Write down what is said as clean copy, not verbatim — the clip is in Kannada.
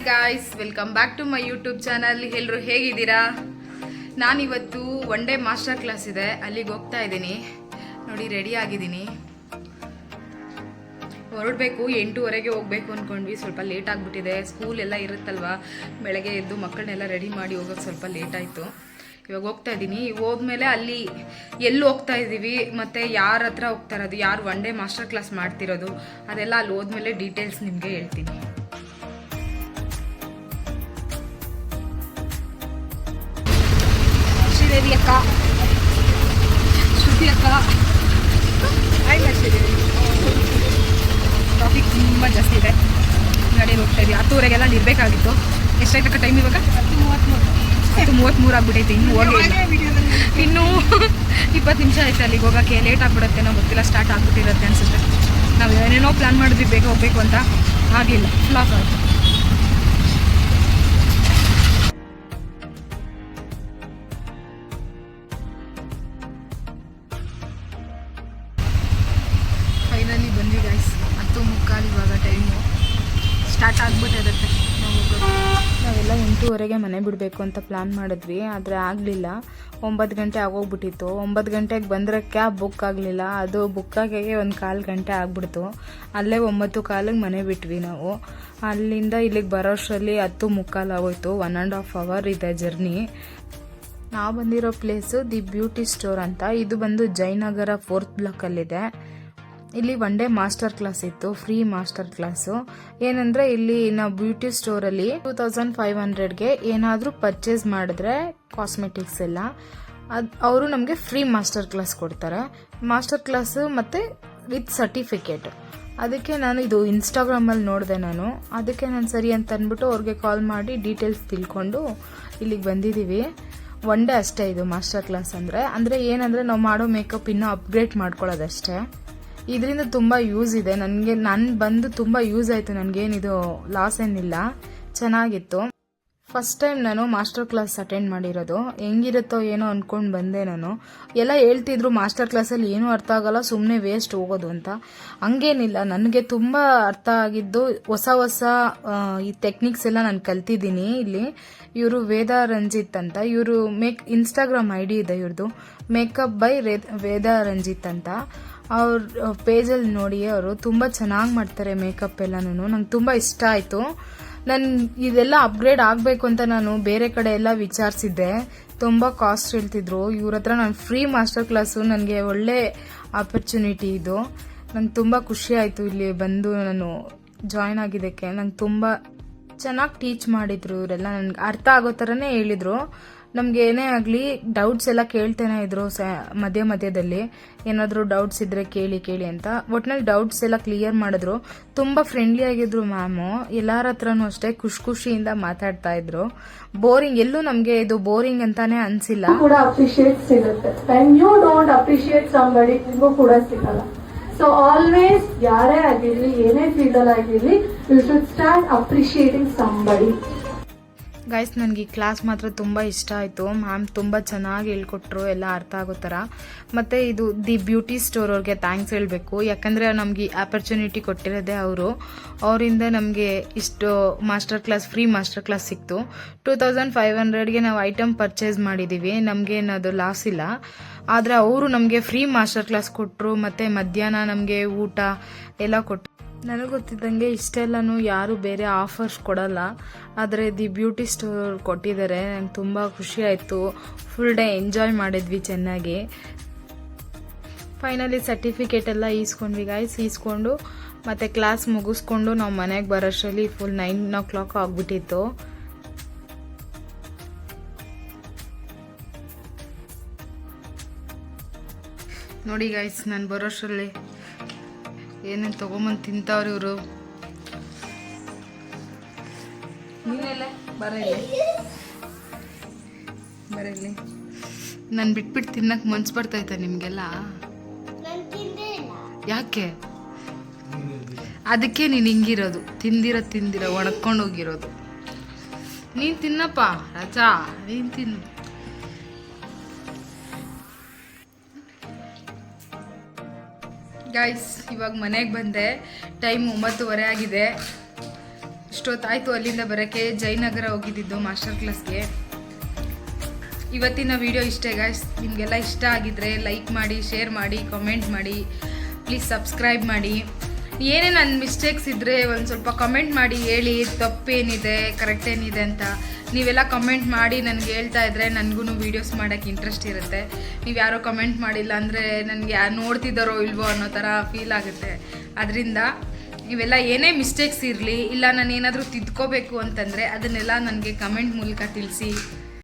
Guys, welcome back to my YouTube channel. ಎಲ್ಲರೂ ಹೇಗಿದ್ದೀರಾ? ನಾನಿವತ್ತು ಒನ್ ಡೇ ಮಾಸ್ಟರ್ ಕ್ಲಾಸ್ ಇದೆ, ಅಲ್ಲಿಗೆ ಹೋಗ್ತಾ ಇದ್ದೀನಿ. ನೋಡಿ, ರೆಡಿ ಆಗಿದ್ದೀನಿ, ಹೊರಡಬೇಕು. 8:30ಗೆ ಹೋಗಬೇಕು ಅಂದ್ಕೊಂಡ್ವಿ. ಸ್ವಲ್ಪ ಲೇಟ್ ಆಗಿಬಿಟ್ಟಿದೆ, ಸ್ಕೂಲ್ ಎಲ್ಲ ಇರುತ್ತಲ್ವ, ಬೆಳಗ್ಗೆ ಎದ್ದು ಮಕ್ಕಳನ್ನೆಲ್ಲ ರೆಡಿ ಮಾಡಿ ಹೋಗೋಕ್ಕೆ ಸ್ವಲ್ಪ ಲೇಟ್ ಆಯಿತು. ಇವಾಗ ಹೋಗ್ತಾ ಇದ್ದೀನಿ. ಹೋದ್ಮೇಲೆ ಅಲ್ಲಿ ಎಲ್ಲಿ ಹೋಗ್ತಾ ಇದ್ದೀವಿ ಮತ್ತು ಯಾರ ಹತ್ರ ಹೋಗ್ತಾ ಇರೋದು, ಯಾರು ಒನ್ ಡೇ ಮಾಸ್ಟರ್ ಕ್ಲಾಸ್ ಮಾಡ್ತಿರೋದು, ಅದೆಲ್ಲ ಅಲ್ಲಿ ಹೋದ್ಮೇಲೆ ಡೀಟೇಲ್ಸ್ ನಿಮಗೆ ಹೇಳ್ತೀನಿ. ಶ್ರೀದೇವಿ ಅಕ್ಕ, ಶ್ರುತಿ ಅಕ್ಕ, ಶ್ರೀದೇವಿ. ಟ್ರಾಫಿಕ್ ತುಂಬ ಜಾಸ್ತಿ ಇದೆ, ಗಾಡಿ ಹೋಗ್ತಾ ಇದ್ದೀವಿ. 10:30ಗೆಲ್ಲ ಇರಬೇಕಾಗಿತ್ತು. ಎಷ್ಟಾಯ್ತಕ್ಕ ಟೈಮ್ ಇವಾಗ? 10:33 ಆಗ್ಬಿಟ್ಟೈತೆ. ಇನ್ನೂ ಹೋಗಿ ಇನ್ನೂ 20 ನಿಮಿಷ ಆಯ್ತು ಅಲ್ಲಿಗೆ ಹೋಗೋಕ್ಕೆ. ಲೇಟ್ ಆಗಿಬಿಡುತ್ತೆ, ನಾವು ಗೊತ್ತಿಲ್ಲ, ಸ್ಟಾರ್ಟ್ ಆಗಿಬಿಟ್ಟಿರುತ್ತೆ ಅನಿಸುತ್ತೆ. ನಾವು ಏನೇನೋ ಪ್ಲ್ಯಾನ್ ಮಾಡಿದ್ವಿ ಬೇಗ ಹೋಗಬೇಕು ಅಂತ, ಆಗಲಿಲ್ಲ, ಫ್ಲಾಪ್ ಆಯಿತು. ಫೈನಲಿ ಬಂದ್ವಿ ಗಾಯ್ಸ್. 10:45 ಇವಾಗ ಟೈಮು. ಸ್ಟಾರ್ಟ್ ಆಗಿಬಿಟ್ಟಿರುತ್ತೆ ನಾವು ಹೋಗೋದು. ನಾವೆಲ್ಲ 8:30ಗೆ ಮನೆ ಬಿಡಬೇಕು ಅಂತ ಪ್ಲ್ಯಾನ್ ಮಾಡಿದ್ವಿ, ಆದರೆ ಆಗಲಿಲ್ಲ. 9 ಗಂಟೆ ಆಗೋಗ್ಬಿಟ್ಟಿತ್ತು. 9 ಗಂಟೆಗೆ ಬಂದರೆ ಕ್ಯಾಬ್ ಬುಕ್ ಆಗಲಿಲ್ಲ. ಅದು ಬುಕ್ ಆಗೋಕ್ಕೆ 1/4 ಗಂಟೆ ಆಗಿಬಿಡ್ತು. ಅಲ್ಲೇ 9:15ಗೆ ಮನೆ ಬಿಟ್ವಿ ನಾವು. ಅಲ್ಲಿಂದ ಇಲ್ಲಿಗೆ ಬರೋಷ್ಟರಲ್ಲಿ 10:45 ಆಗೋಯ್ತು. 1.5 ಅವರ್ ಇದೆ ಜರ್ನಿ. ನಾವು ಬಂದಿರೋ ಪ್ಲೇಸು ದಿ ಬ್ಯೂಟಿ ಸ್ಟೋರ್ ಅಂತ. ಇದು ಬಂದು ಜಯನಗರ 4th ಬ್ಲಾಕಲ್ಲಿದೆ. ಇಲ್ಲಿ ಒನ್ ಡೇ ಮಾಸ್ಟರ್ ಕ್ಲಾಸ್ ಇತ್ತು, ಫ್ರೀ ಮಾಸ್ಟರ್ ಕ್ಲಾಸು. ಏನಂದರೆ ಇಲ್ಲಿ ನಾವು ಬ್ಯೂಟಿ ಸ್ಟೋರಲ್ಲಿ 2500ಗೆ ಏನಾದರೂ ಪರ್ಚೇಸ್ ಮಾಡಿದ್ರೆ ಕಾಸ್ಮೆಟಿಕ್ಸ್ ಎಲ್ಲ ಅವರು ನಮಗೆ ಫ್ರೀ ಮಾಸ್ಟರ್ ಕ್ಲಾಸ್ ಕೊಡ್ತಾರೆ. ಮಾಸ್ಟರ್ ಕ್ಲಾಸು ಮತ್ತು ವಿತ್ ಸರ್ಟಿಫಿಕೇಟ್. ಅದಕ್ಕೆ ನಾನು ಇದು ಇನ್ಸ್ಟಾಗ್ರಾಮಲ್ಲಿ ನೋಡಿದೆ ನಾನು. ಅದಕ್ಕೆ ನಾನು ಸರಿ ಅಂತ ಅಂದ್ಬಿಟ್ಟು ಅವ್ರಿಗೆ ಕಾಲ್ ಮಾಡಿ ಡೀಟೇಲ್ಸ್ ತಿಳ್ಕೊಂಡು ಇಲ್ಲಿಗೆ ಬಂದಿದ್ದೀವಿ. ಒನ್ ಡೇ ಅಷ್ಟೇ ಇದು ಮಾಸ್ಟರ್ ಕ್ಲಾಸ್ ಅಂದರೆ ಏನಂದರೆ ನಾವು ಮಾಡೋ ಮೇಕಪ್ ಇನ್ನೂ ಅಪ್ಗ್ರೇಡ್ ಮಾಡ್ಕೊಳ್ಳೋದಷ್ಟೇ. ಇದರಿಂದ ತುಂಬ ಯೂಸ್ ಇದೆ ನನಗೆ. ಬಂದು ತುಂಬ ಯೂಸ್ ಆಯಿತು ನನಗೇನಿದು ಲಾಸ್ ಏನಿಲ್ಲ, ಚೆನ್ನಾಗಿತ್ತು. ಫಸ್ಟ್ ಟೈಮ್ ನಾನು ಮಾಸ್ಟರ್ ಕ್ಲಾಸ್ ಅಟೆಂಡ್ ಮಾಡಿರೋದು. ಹೆಂಗಿರುತ್ತೋ ಏನೋ ಅಂದ್ಕೊಂಡು ಬಂದೆ ನಾನು. ಎಲ್ಲ ಹೇಳ್ತಿದ್ರು ಮಾಸ್ಟರ್ ಕ್ಲಾಸಲ್ಲಿ ಏನೂ ಅರ್ಥ ಆಗಲ್ಲ, ಸುಮ್ಮನೆ ವೇಸ್ಟ್ ಹೋಗೋದು ಅಂತ. ಹಂಗೇನಿಲ್ಲ, ನನಗೆ ತುಂಬ ಅರ್ಥ ಆಗಿದ್ದು ಹೊಸ ಈ ಟೆಕ್ನಿಕ್ಸ್ ಎಲ್ಲ ನಾನು ಕಲ್ತಿದ್ದೀನಿ ಇಲ್ಲಿ. ಇವರು ವೇದ ರಂಜಿತ್ ಅಂತ, ಇವರು ಇನ್ಸ್ಟಾಗ್ರಾಮ್ ID ಇದೆ ಇವ್ರದ್ದು, ಮೇಕಪ್ ಬೈ ವೇದ ರಂಜಿತ್ ಅಂತ. ಅವ್ರ ಪೇಜಲ್ಲಿ ನೋಡಿ, ಅವರು ತುಂಬ ಚೆನ್ನಾಗಿ ಮಾಡ್ತಾರೆ ಮೇಕಪ್ ಎಲ್ಲನೂ. ನಂಗೆ ತುಂಬ ಇಷ್ಟ ಆಯಿತು. ನಾನು ಇದೆಲ್ಲ ಅಪ್ಗ್ರೇಡ್ ಆಗಬೇಕು ಅಂತ ನಾನು ಬೇರೆ ಕಡೆ ಎಲ್ಲ ವಿಚಾರಿಸಿದ್ದೆ, ತುಂಬ ಕಾಸ್ಟ್ ಹೇಳ್ತಿದ್ರು. ಇವ್ರ ಹತ್ರ ನಾನು ಫ್ರೀ ಮಾಸ್ಟರ್ ಕ್ಲಾಸು, ನನಗೆ ಒಳ್ಳೆ ಆಪರ್ಚುನಿಟಿ ಇದು. ನಂಗೆ ತುಂಬ ಖುಷಿ ಆಯಿತು ಇಲ್ಲಿ ಬಂದು ನಾನು ಜಾಯ್ನ್ ಆಗಿದ್ದಕ್ಕೆ. ನಂಗೆ ತುಂಬ ಚೆನ್ನಾಗಿ ಟೀಚ್ ಮಾಡಿದರು ಇವರೆಲ್ಲ, ನನಗೆ ಅರ್ಥ ಆಗೋ ಥರನೇ ಹೇಳಿದರು. ನಮ್ಗೆ ಏನೇ ಆಗಲಿ ಡೌಟ್ಸ್ ಎಲ್ಲ ಕೇಳ್ತಾನೆ ಇದ್ರು ಮಧ್ಯದಲ್ಲಿ. ಏನಾದರೂ ಡೌಟ್ಸ್ ಇದ್ರೆ ಕೇಳಿ ಅಂತ. ಒಟ್ನಲ್ಲಿ ಡೌಟ್ಸ್ ಎಲ್ಲ ಕ್ಲಿಯರ್ ಮಾಡಿದ್ರು. ತುಂಬ ಫ್ರೆಂಡ್ಲಿ ಆಗಿದ್ರು ಮ್ಯಾಮು. ಎಲ್ಲರ ಹತ್ರನೂ ಅಷ್ಟೇ ಖುಷಿಯಿಂದ ಮಾತಾಡ್ತಾ ಇದ್ರು. ಬೋರಿಂಗ್ ಎಲ್ಲೂ ನಮಗೆ ಇದು ಬೋರಿಂಗ್ ಅಂತಾನೆ ಅನ್ಸಿಲ್ಲ. ಕೂಡ ಅಪ್ರಿಶಿಯೇಟ್ ಸಿಗುತ್ತೆ. when you don't appreciate somebody ನಿಮಗೂ ಕೂಡ ಸಿಗಲ್ಲ. ಸೊ ಆಲ್ವೇಸ್ ಯಾರೇ ಆಗಿರ್ಲಿ, ಏನೇ ಫೀಲ್ಡ್ ಅಲ್ಲಿ ಆಗಿರ್ಲಿ, you should start appreciating somebody. Guys, ನನಗೆ ಈ ಕ್ಲಾಸ್ ಮಾತ್ರ ತುಂಬ ಇಷ್ಟ ಆಯಿತು. ಮ್ಯಾಮ್ ತುಂಬ ಚೆನ್ನಾಗಿ ಹೇಳ್ಕೊಟ್ರು, ಎಲ್ಲ ಅರ್ಥ ಆಗೋ ಥರ. ಮತ್ತು ಇದು ದಿ ಬ್ಯೂಟಿ ಸ್ಟೋರ್ ಅವ್ರಿಗೆ ಥ್ಯಾಂಕ್ಸ್ ಹೇಳಬೇಕು. ಯಾಕಂದರೆ ನಮಗೆ ಈ ಆಪರ್ಚುನಿಟಿ ಕೊಟ್ಟಿರೋದೇ ಅವರು. ಅವರಿಂದ ನಮಗೆ ಇಷ್ಟು ಫ್ರೀ ಮಾಸ್ಟರ್ ಕ್ಲಾಸ್ ಸಿಕ್ತು. 2500ಗೆ ನಾವು ಐಟಮ್ ಪರ್ಚೇಸ್ ಮಾಡಿದ್ದೀವಿ, ನಮಗೇನದು ಲಾಸ್ ಇಲ್ಲ. ಆದರೆ ಅವರು ನಮಗೆ ಫ್ರೀ ಮಾಸ್ಟರ್ ಕ್ಲಾಸ್ ಕೊಟ್ಟರು. ಮತ್ತು ಮಧ್ಯಾಹ್ನ ನಮಗೆ ಊಟ ಎಲ್ಲ ಕೊಟ್ಟರು. ನನಗೆ ಗೊತ್ತಿದ್ದಂಗೆ ಇಷ್ಟೆಲ್ಲನೂ ಯಾರು ಬೇರೆ ಆಫರ್ಸ್ ಕೊಡಲ್ಲ, ಆದರೆ ದಿ ಬ್ಯೂಟಿ ಸ್ಟೋರ್ ಕೊಟ್ಟಿದ್ದಾರೆ. ನಂಗೆ ತುಂಬ ಖುಷಿ ಆಯಿತು. ಫುಲ್ ಡೇ ಎಂಜಾಯ್ ಮಾಡಿದ್ವಿ ಚೆನ್ನಾಗಿ. ಫೈನಲಿ ಸರ್ಟಿಫಿಕೇಟ್ ಎಲ್ಲ ಈಸ್ಕೊಂಡ್ವಿ ಗಾಯ್ಸ್. ಈಸ್ಕೊಂಡು ಮತ್ತು ಕ್ಲಾಸ್ ಮುಗಿಸ್ಕೊಂಡು ನಾವು ಮನೆಗೆ ಬರೋಷ್ಟರಲ್ಲಿ ಫುಲ್ 9 o'clock ಆಗಿಬಿಟ್ಟಿತ್ತು. ನೋಡಿ ಗಾಯ್ಸ್, ನಾನು ಬರೋಷ್ಟರಲ್ಲಿ ಏನೇನು ತೊಗೊಂಬಂದು ತಿಂತಾವ್ರಿ ಇವರು. ನೀನೆಲ್ಲೇ ಬರಲಿ ನಾನು ಬಿಟ್ಬಿಟ್ಟು ತಿನ್ನಕ್ಕೆ ಮನ್ಸು ಬರ್ತೈತೆ ನಿಮಗೆಲ್ಲ. ಯಾಕೆ? ಅದಕ್ಕೆ ನೀನು ಹಿಂಗಿರೋದು, ತಿಂದಿರೋ ಒಣಕೊಂಡು ಹೋಗಿರೋದು. ನೀನು ತಿನ್ನಪ್ಪ ರಾಜಾ, ನೀನು ತಿನ್ನು. ಗಾಯ್ಸ್, ಇವಾಗ ಮನೆಗೆ ಬಂದೆ. ಟೈಮ್ 9:30 ಆಗಿದೆ. ಅಷ್ಟೊತ್ತಾಯಿತು ಅಲ್ಲಿಂದ ಬರೋಕ್ಕೆ. ಜಯನಗರ ಹೋಗಿದ್ದಿದ್ದು ಮಾಸ್ಟರ್ ಕ್ಲಾಸ್ಗೆ. ಇವತ್ತಿನ ವಿಡಿಯೋ ಇಷ್ಟೇ ಗಾಯ್ಸ್. ನಿಮಗೆಲ್ಲ ಇಷ್ಟ ಆಗಿದ್ರೆ ಲೈಕ್ ಮಾಡಿ, ಶೇರ್ ಮಾಡಿ, ಕಮೆಂಟ್ ಮಾಡಿ, ಪ್ಲೀಸ್ ಸಬ್ಸ್ಕ್ರೈಬ್ ಮಾಡಿ. ಏನೇ ನನ್ನ ಮಿಸ್ಟೇಕ್ಸ್ ಇದ್ದರೆ ಒಂದು ಸ್ವಲ್ಪ ಕಮೆಂಟ್ ಮಾಡಿ ಹೇಳಿ, ತಪ್ಪೇನಿದೆ ಕರೆಕ್ಟ್ ಏನಿದೆ ಅಂತ. ನೀವೆಲ್ಲ ಕಮೆಂಟ್ ಮಾಡಿ ನನಗೆ ಹೇಳ್ತಾ ಇದ್ದರೆ ನನಗೂ ವೀಡಿಯೋಸ್ ಮಾಡೋಕ್ಕೆ ಇಂಟ್ರೆಸ್ಟ್ ಇರುತ್ತೆ. ನೀವು ಯಾರೋ ಕಮೆಂಟ್ ಮಾಡಿಲ್ಲ ಅಂದರೆ ನನಗೆ ಯಾರು ನೋಡ್ತಿದ್ದಾರೋ ಇಲ್ವೋ ಅನ್ನೋ ಥರ ಫೀಲ್ ಆಗುತ್ತೆ. ಅದರಿಂದ ಇವೆಲ್ಲ ಏನೇ ಮಿಸ್ಟೇಕ್ಸ್ ಇರಲಿ, ಇಲ್ಲ ನಾನು ಏನಾದರೂ ತಿದ್ಕೋಬೇಕು ಅಂತಂದರೆ ಅದನ್ನೆಲ್ಲ ನನಗೆ ಕಮೆಂಟ್ ಮೂಲಕ ತಿಳಿಸಿ.